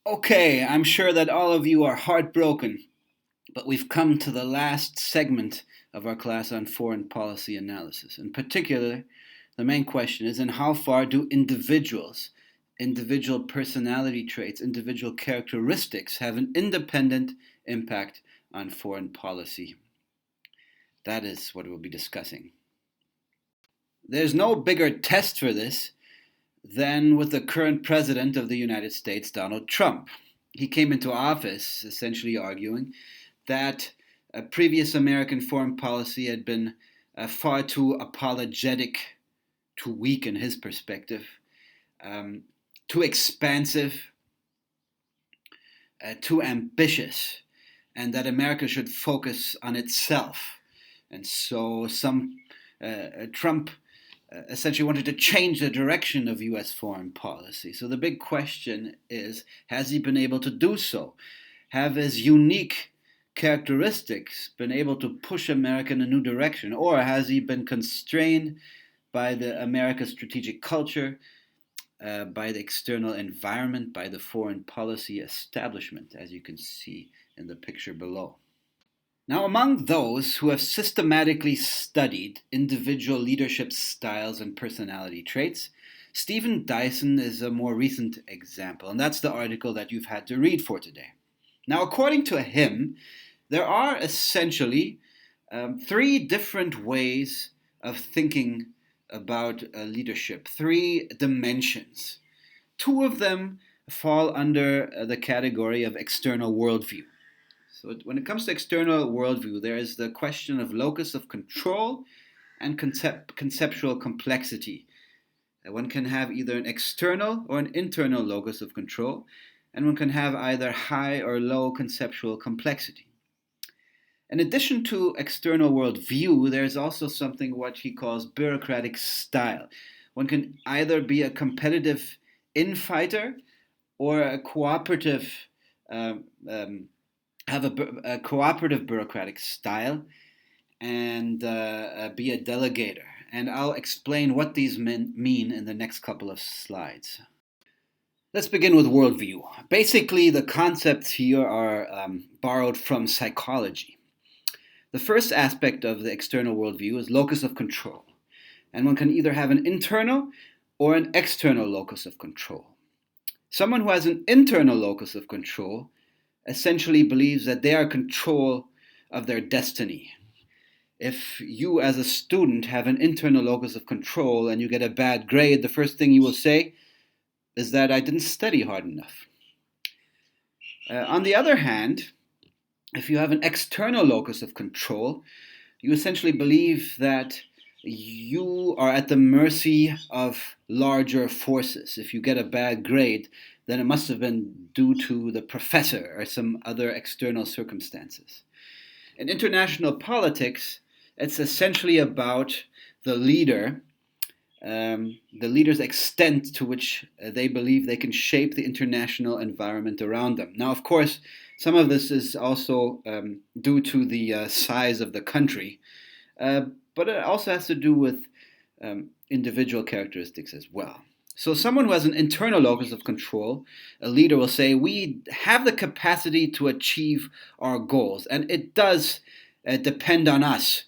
Okay, I'm sure that all of you are heartbroken, but we've come to the last segment of our class on foreign policy analysis. In particular, the main question is in how far do individual personality traits, individual characteristics have an independent impact on foreign policy? That is what we'll be discussing. There's no bigger test for this than with the current president of the United States, Donald Trump. He came into office essentially arguing that previous American foreign policy had been far too apologetic, too weak in his perspective, um, too expansive, too ambitious, and that America should focus on itself. And so Trump essentially wanted to change the direction of U.S. foreign policy. So the big question is, has he been able to do so? Have his unique characteristics been able to push America in a new direction? Or has he been constrained by the America's strategic culture, by the external environment, by the foreign policy establishment, as you can see in the picture below? Now, among those who have systematically studied individual leadership styles and personality traits, Stephen Dyson is a more recent example, and that's the article that you've had to read for today. Now, according to him, there are essentially three different ways of thinking about leadership, three dimensions. Two of them fall under the category of external worldview. So when it comes to external worldview, there is the question of locus of control and conceptual complexity. One can have either an external or an internal locus of control, and one can have either high or low conceptual complexity. In addition to external worldview, there's also something what he calls bureaucratic style. One can either be a competitive infighter or a cooperative um, um, have a cooperative bureaucratic style and be a delegator. And I'll explain what these mean in the next couple of slides. Let's begin with worldview. Basically, the concepts here are borrowed from psychology. The first aspect of the external worldview is locus of control. And one can either have an internal or an external locus of control. Someone who has an internal locus of control essentially believes that they are in control of their destiny. If you, as a student, have an internal locus of control and you get a bad grade, the first thing you will say is that I didn't study hard enough. On the other hand, if you have an external locus of control, you essentially believe that you are at the mercy of larger forces. If you get a bad grade, then it must have been due to the professor or some other external circumstances. In international politics, it's essentially about the leader, the leader's extent to which they believe they can shape the international environment around them. Now, of course, some of this is also due to the size of the country, but it also has to do with individual characteristics as well. So someone who has an internal locus of control, a leader will say, we have the capacity to achieve our goals, and it does depend on us.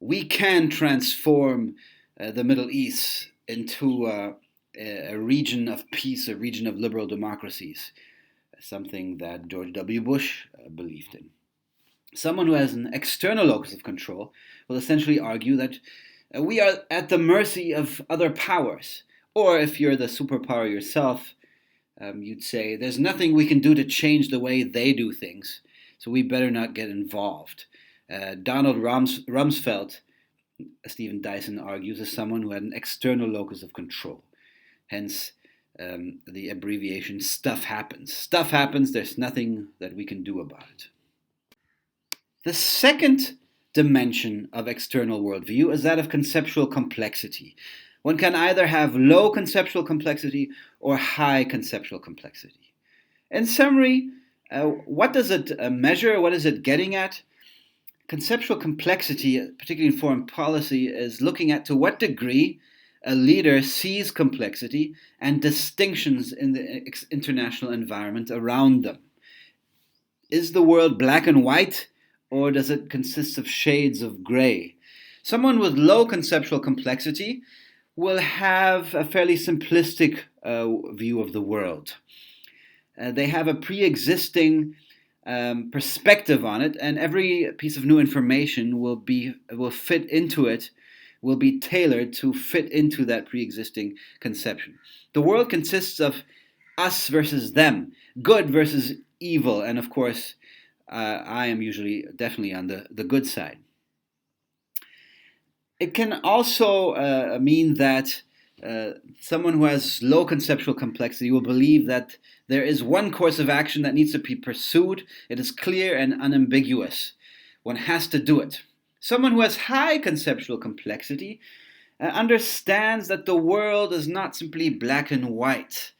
We can transform the Middle East into a region of peace, a region of liberal democracies, something that George W. Bush believed in. Someone who has an external locus of control will essentially argue that we are at the mercy of other powers. Or if you're the superpower yourself, you'd say there's nothing we can do to change the way they do things, so we better not get involved. Donald Rumsfeld, Stephen Dyson argues, is someone who had an external locus of control. Hence, the abbreviation stuff happens. Stuff happens, there's nothing that we can do about it. The second dimension of external worldview is that of conceptual complexity. One can either have low conceptual complexity or high conceptual complexity. In summary, what does it measure? What is it getting at? Conceptual complexity, particularly in foreign policy, is looking at to what degree a leader sees complexity and distinctions in the international environment around them. Is the world black and white, or does it consist of shades of gray? Someone with low conceptual complexity will have a fairly simplistic view of the world. They have a pre-existing perspective on it, and every piece of new information will fit into it, will be tailored to fit into that pre-existing conception. The world consists of us versus them, good versus evil, and of course, I am usually definitely on the good side. It can also mean that someone who has low conceptual complexity will believe that there is one course of action that needs to be pursued. It is clear and unambiguous. One has to do it. Someone who has high conceptual complexity understands that the world is not simply black and white.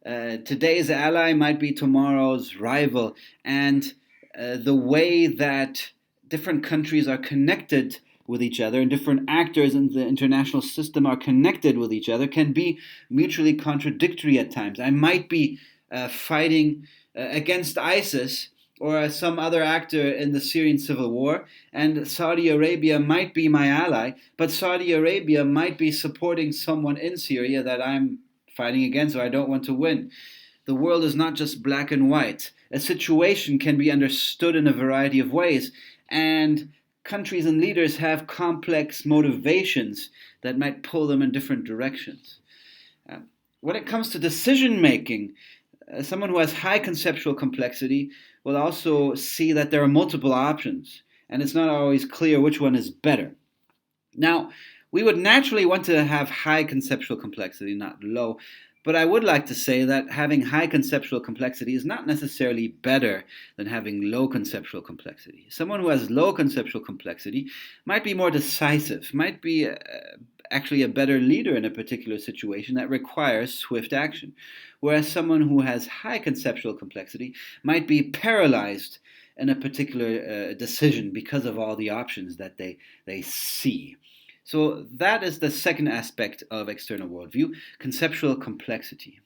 Today's ally might be tomorrow's rival, and the way that different countries are connected with each other and different actors in the international system are connected with each other can be mutually contradictory at times. I might be fighting against ISIS or some other actor in the Syrian civil war, and Saudi Arabia might be my ally, but Saudi Arabia might be supporting someone in Syria that I'm fighting against or I don't want to win. The world is not just black and white. A situation can be understood in a variety of ways, and countries and leaders have complex motivations that might pull them in different directions. When it comes to decision making, someone who has high conceptual complexity will also see that there are multiple options, and it's not always clear which one is better. Now, we would naturally want to have high conceptual complexity, not low, but I would like to say that having high conceptual complexity is not necessarily better than having low conceptual complexity. Someone who has low conceptual complexity might be more decisive, might be actually a better leader in a particular situation that requires swift action, whereas someone who has high conceptual complexity might be paralyzed in a particular decision because of all the options that they see. So that is the second aspect of external worldview, conceptual complexity.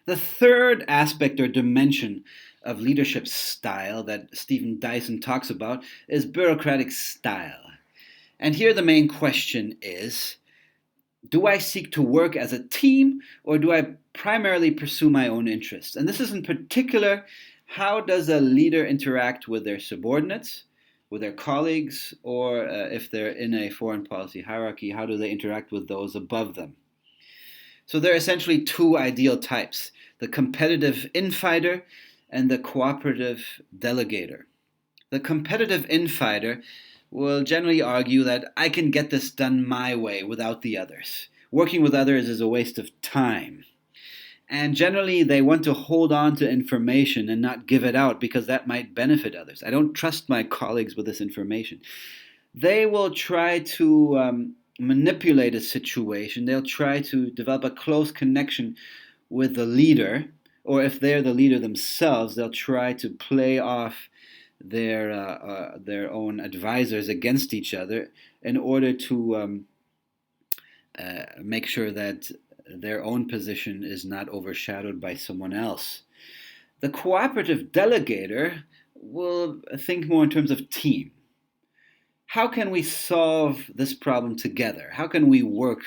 The third aspect or dimension of leadership style that Stephen Dyson talks about is bureaucratic style. And here the main question is, do I seek to work as a team, or do I primarily pursue my own interests? And this is in particular, how does a leader interact with their subordinates, with their colleagues, or if they're in a foreign policy hierarchy, how do they interact with those above them? So there are essentially two ideal types, the competitive infighter and the cooperative delegator. The competitive infighter will generally argue that I can get this done my way without the others. Working with others is a waste of time. And generally, they want to hold on to information and not give it out because that might benefit others. I don't trust my colleagues with this information. They will try to manipulate a situation. They'll try to develop a close connection with the leader, or if they're the leader themselves, they'll try to play off their own advisors against each other in order to make sure that their own position is not overshadowed by someone else. The cooperative delegator will think more in terms of team. How can we solve this problem together? How can we work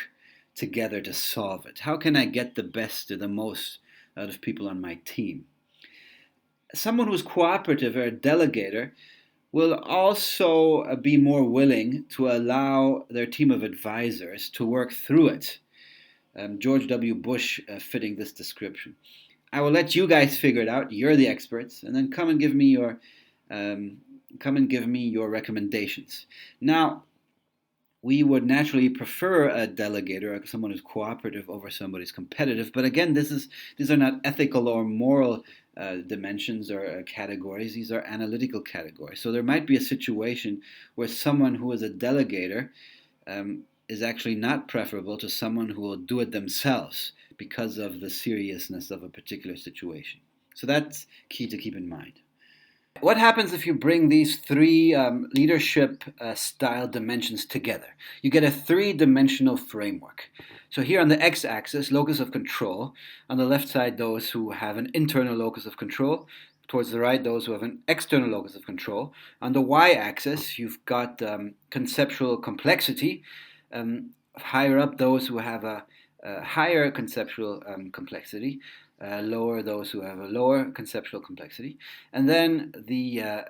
together to solve it? How can I get the best or the most out of people on my team? Someone who's cooperative or a delegator will also be more willing to allow their team of advisors to work through it. George W. Bush fitting this description. I will let you guys figure it out. You're the experts, and then come and give me your recommendations. Now, we would naturally prefer a delegator, or someone who's cooperative over somebody who's competitive. But again, these are not ethical or moral dimensions or categories. These are analytical categories. So there might be a situation where someone who is a delegator is actually not preferable to someone who will do it themselves because of the seriousness of a particular situation. So that's key to keep in mind. What happens if you bring these three leadership style dimensions together? You get a three-dimensional framework. So here on the x-axis, locus of control. On the left side, those who have an internal locus of control. Towards the right, those who have an external locus of control. On the y-axis, you've got conceptual complexity. Higher up, those who have a higher conceptual complexity. Lower those who have a lower conceptual complexity. And then the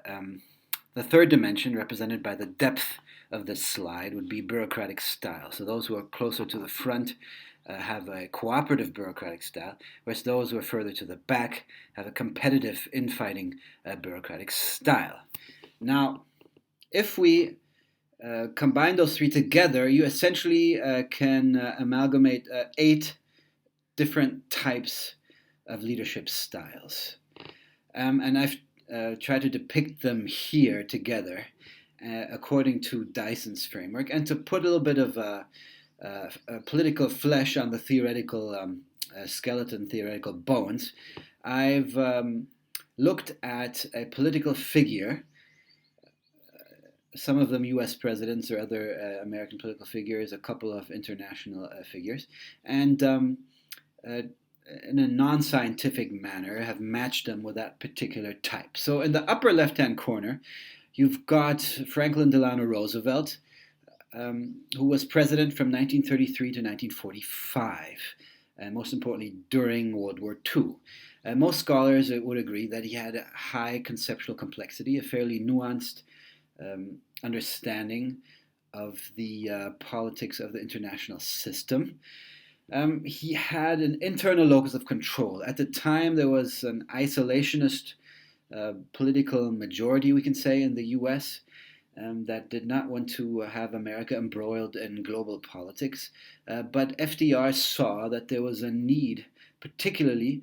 third dimension, represented by the depth of this slide, would be bureaucratic style. So those who are closer to the front have a cooperative bureaucratic style, whereas those who are further to the back have a competitive, infighting bureaucratic style. Now, if we combine those three together, you essentially can amalgamate 8 different types of leadership styles. And I've tried to depict them here together according to Dyson's framework. And to put a little bit of political flesh on the theoretical skeleton, theoretical bones, I've looked at a political figure, some of them US presidents or other American political figures, a couple of international figures, and in a non-scientific manner, have matched them with that particular type. So in the upper left-hand corner, you've got Franklin Delano Roosevelt, who was president from 1933 to 1945, and most importantly, during World War II. Most scholars would agree that he had a high conceptual complexity, a fairly nuanced understanding of the politics of the international system. He had an internal locus of control. At the time, there was an isolationist political majority, we can say, in the US that did not want to have America embroiled in global politics. But FDR saw that there was a need, particularly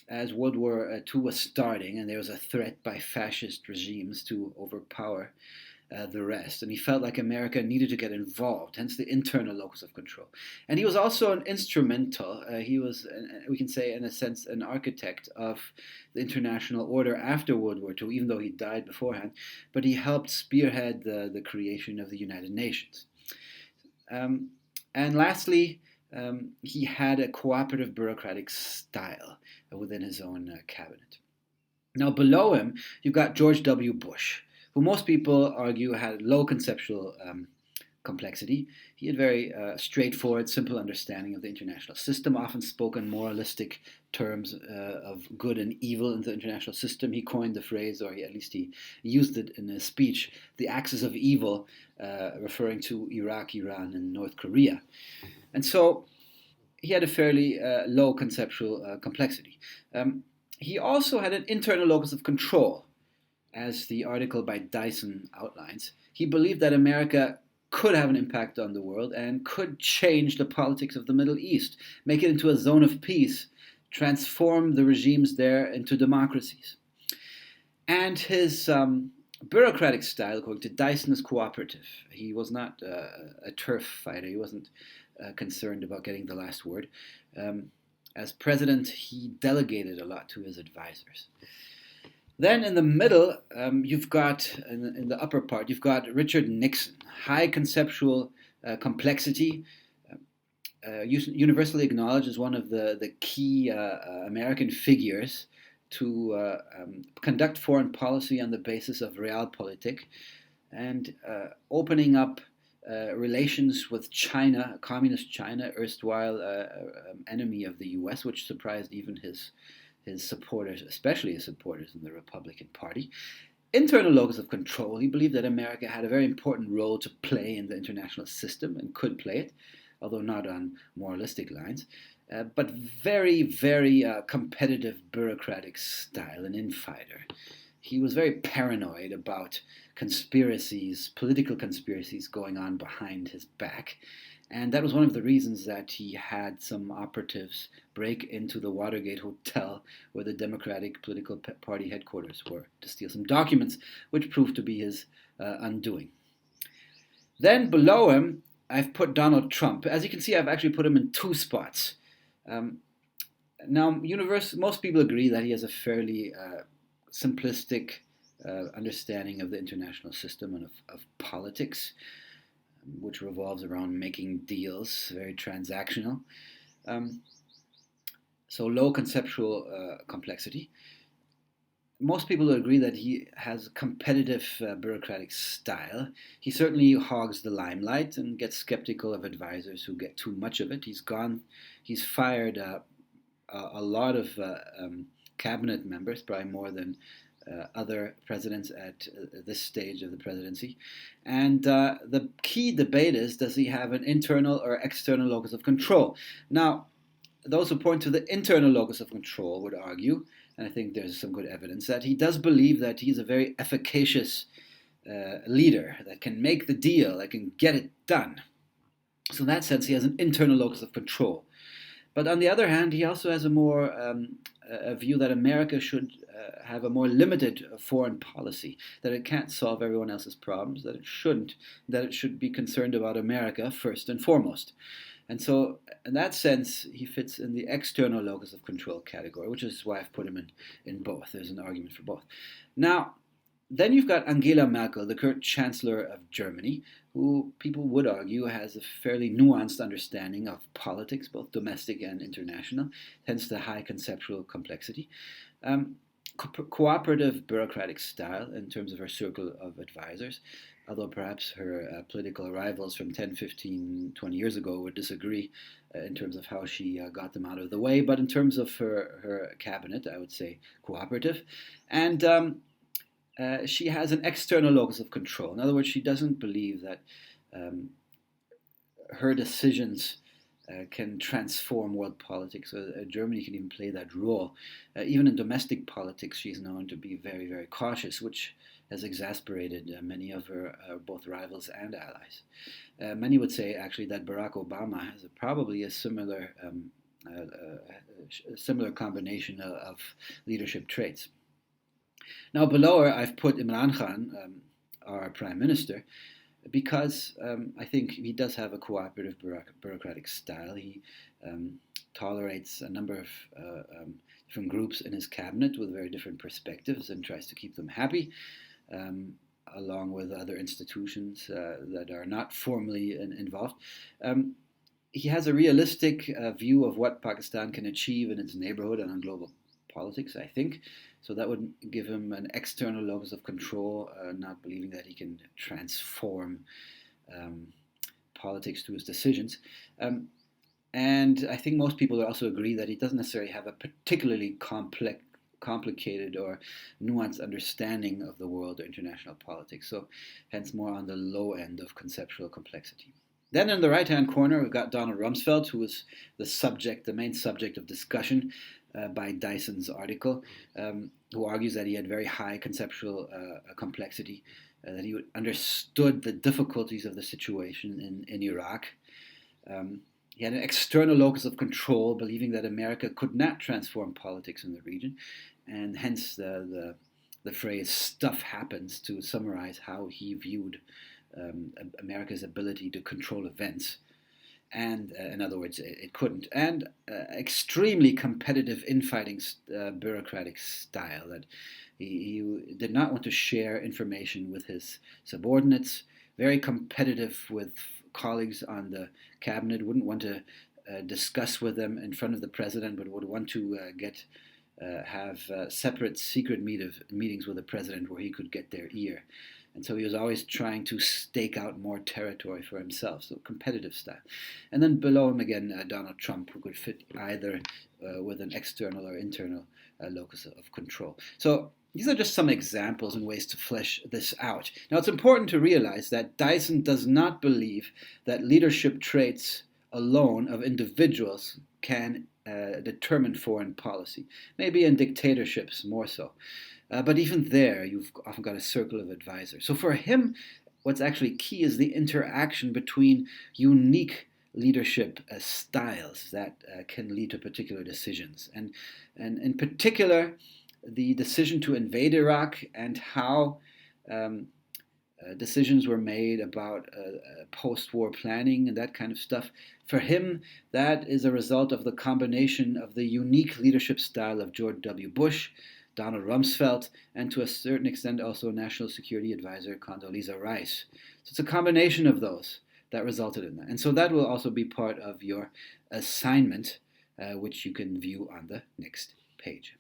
as World War II was starting, and there was a threat by fascist regimes to overpower the rest. And he felt like America needed to get involved, hence the internal locus of control. And he was also an instrumental, he was, we can say, in a sense, an architect of the international order after World War II, even though he died beforehand. But he helped spearhead the creation of the United Nations. And lastly, he had a cooperative bureaucratic style within his own cabinet. Now, below him, you've got George W. Bush, who most people argue had low conceptual complexity. He had very straightforward, simple understanding of the international system, often spoke in moralistic terms of good and evil in the international system. He coined the phrase, or at least he used it in a speech, the axis of evil, referring to Iraq, Iran, and North Korea. And so he had a fairly low conceptual complexity. He also had an internal locus of control, as the article by Dyson outlines. He believed that America could have an impact on the world and could change the politics of the Middle East, make it into a zone of peace, transform the regimes there into democracies. And his bureaucratic style, according to Dyson, is cooperative. He was not a turf fighter. He wasn't concerned about getting the last word. As president, he delegated a lot to his advisors. Then in the middle, you've got, in the upper part, you've got Richard Nixon, high conceptual complexity, universally acknowledged as one of the key American figures to conduct foreign policy on the basis of realpolitik and opening up relations with China, communist China, erstwhile enemy of the US, which surprised even his supporters, especially his supporters in the Republican Party. Internal locus of control, he believed that America had a very important role to play in the international system and could play it, although not on moralistic lines, but very, very competitive bureaucratic style, an infighter. He was very paranoid about conspiracies, political conspiracies going on behind his back. And that was one of the reasons that he had some operatives break into the Watergate Hotel where the Democratic political party headquarters were to steal some documents, which proved to be his undoing. Then below him, I've put Donald Trump. As you can see, I've actually put him in 2 spots. Now, most people agree that he has a fairly simplistic understanding of the international system and of politics, which revolves around making deals, very transactional. Um, so low conceptual complexity. Most people agree that he has a competitive bureaucratic style. He certainly hogs the limelight and gets skeptical of advisors who get too much of it. He's fired a lot of cabinet members, probably more than other presidents at this stage of the presidency. And the key debate is, does he have an internal or external locus of control? Now, those who point to the internal locus of control would argue, and I think there's some good evidence, that he does believe that he's a very efficacious leader that can make the deal, that can get it done. So in that sense, he has an internal locus of control. But on the other hand, he also has a view that America should have a more limited foreign policy, that it can't solve everyone else's problems, that it shouldn't, that it should be concerned about America first and foremost. And so, in that sense, he fits in the external locus of control category, which is why I've put him in both. There's an argument for both. Now, then you've got Angela Merkel, the current Chancellor of Germany, who people would argue has a fairly nuanced understanding of politics, both domestic and international, hence the high conceptual complexity. Cooperative bureaucratic style in terms of her circle of advisors, although perhaps her political rivals from 10, 15, 20 years ago would disagree in terms of how she got them out of the way. But in terms of her cabinet, I would say cooperative. And she has an external locus of control. In other words, she doesn't believe that her decisions can transform world politics. Germany can even play that role. Even in domestic politics, she's known to be very, very cautious, which has exasperated many of her both rivals and allies. Many would say, actually, that Barack Obama has probably a similar combination of leadership traits. Now, below her, I've put Imran Khan, our prime minister, because I think he does have a cooperative bureaucratic style. He tolerates a number of different groups in his cabinet with very different perspectives and tries to keep them happy, along with other institutions that are not formally involved. He has a realistic view of what Pakistan can achieve in its neighborhood and on global politics, I think. So that would give him an external locus of control, not believing that he can transform politics through his decisions. And I think most people also agree that he doesn't necessarily have a particularly complicated or nuanced understanding of the world or international politics. So hence more on the low end of conceptual complexity. Then in the right-hand corner, we've got Donald Rumsfeld, who was the main subject of discussion by Dyson's article, who argues that he had very high conceptual complexity, that he understood the difficulties of the situation in Iraq. He had an external locus of control, believing that America could not transform politics in the region, and hence the phrase "stuff happens" to summarize how he viewed America's ability to control events. And in other words, it couldn't. And extremely competitive infighting bureaucratic style, that he did not want to share information with his subordinates, very competitive with colleagues on the cabinet, wouldn't want to discuss with them in front of the president, but would want to have separate secret meetings with the president where he could get their ear. And so he was always trying to stake out more territory for himself, so competitive style. And then below him again, Donald Trump, who could fit either with an external or internal locus of control. So these are just some examples and ways to flesh this out. Now, it's important to realize that Dyson does not believe that leadership traits alone of individuals can determine foreign policy. Maybe in dictatorships more so. But even there, you've often got a circle of advisors. So for him, what's actually key is the interaction between unique leadership styles that can lead to particular decisions. And in particular, the decision to invade Iraq and how decisions were made about post-war planning and that kind of stuff. For him, that is a result of the combination of the unique leadership style of George W. Bush, Donald Rumsfeld, and to a certain extent also National Security Advisor Condoleezza Rice. So it's a combination of those that resulted in that. And so that will also be part of your assignment, which you can view on the next page.